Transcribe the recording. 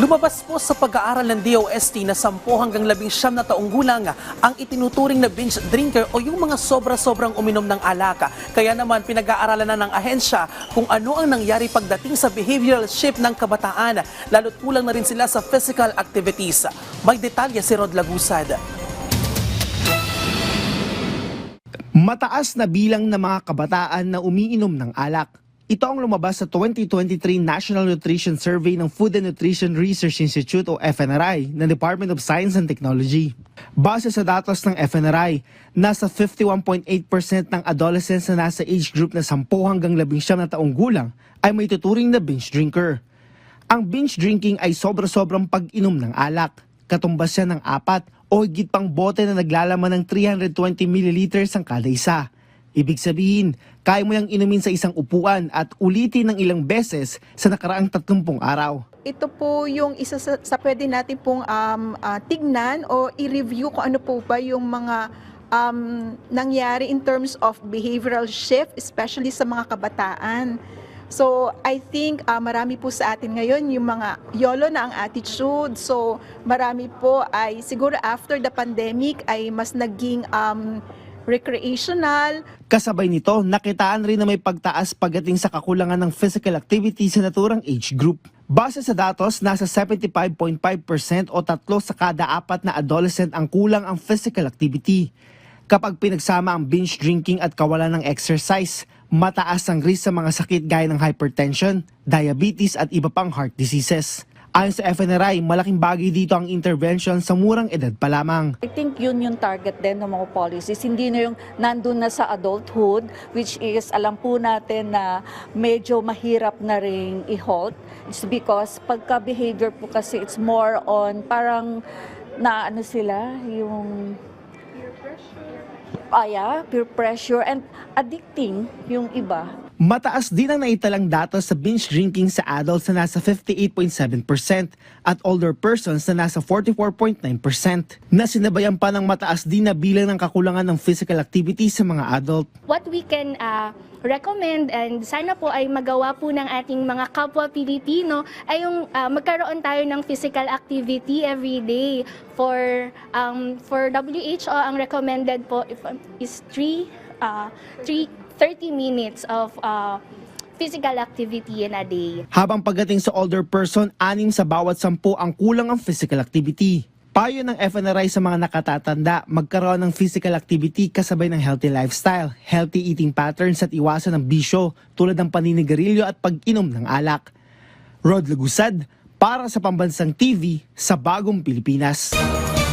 Lumabas po sa pag-aaral ng DOST na 10 hanggang 19 na taong gulang ang itinuturing na binge drinker o yung mga sobra-sobrang uminom ng alak. Kaya naman pinag-aaralan na ng ahensya kung ano ang nangyari pagdating sa behavioral shift ng kabataan, lalo't kulang na rin sila sa physical activities. May detalye si Rod Lagusad. Mataas na bilang ng mga kabataan na umiinom ng alak. Ito ang lumabas sa 2023 National Nutrition Survey ng Food and Nutrition Research Institute o FNRI ng Department of Science and Technology. Base sa datos ng FNRI, nasa 51.8% ng adolescents na nasa age group na 10 hanggang 19 na taong gulang ay may tuturing na binge drinker. Ang binge drinking ay sobra-sobrang pag-inom ng alak. Katumbas siya ng 4 o higit pang bote na naglalaman ng 320 ml ang kada isa. Ibig sabihin, kaya mo yung inumin sa isang upuan at ulitin ng ilang beses sa nakaraang 30 araw. Ito po yung isa sa pwede natin pong tignan o i-review kung ano po ba yung mga nangyari in terms of behavioral shift, especially sa mga kabataan. So I think marami po sa atin ngayon yung mga YOLO na ang attitude. So marami po ay siguro after the pandemic ay mas naging recreational. Kasabay nito, nakitaan rin na may pagtaas pagdating sa kakulangan ng physical activity sa naturang age group. Base sa datos, nasa 75.5% o 3 sa kada 4 na adolescent ang kulang ang physical activity. Kapag pinagsama ang binge drinking at kawalan ng exercise, mataas ang risk sa mga sakit gaya ng hypertension, diabetes at iba pang heart diseases. Ayon sa FNRI, malaking bagay dito ang intervention sa murang edad pa lamang. I think yun yung target din ng mga policies. Hindi na yung nandun na sa adulthood, which is alam po natin na medyo mahirap na rin i-halt. It's because pagka-behavior po kasi it's more on parang na ano sila, yung peer pressure and addicting yung iba. Mataas din ang naitalang datos sa binge drinking sa adults na nasa 58.7% at older persons na nasa 44.9%. Nasinabayan pa ng mataas din na bilang ng kakulangan ng physical activity sa mga adult. What we can recommend and sana po ay magawa po ng ating mga kapwa Pilipino ay yung magkaroon tayo ng physical activity every day. For WHO, ang recommended po is 30 minutes of physical activity in a day. Habang pagdating sa older person, 6 sa bawat 10 ang kulang ang physical activity. Payo ng FNRI sa mga nakatatanda, magkaroon ng physical activity kasabay ng healthy lifestyle, healthy eating patterns at iwasan ng bisyo tulad ng paninigarilyo at pag-inom ng alak. Rod Lagusad, para sa Pambansang TV sa Bagong Pilipinas.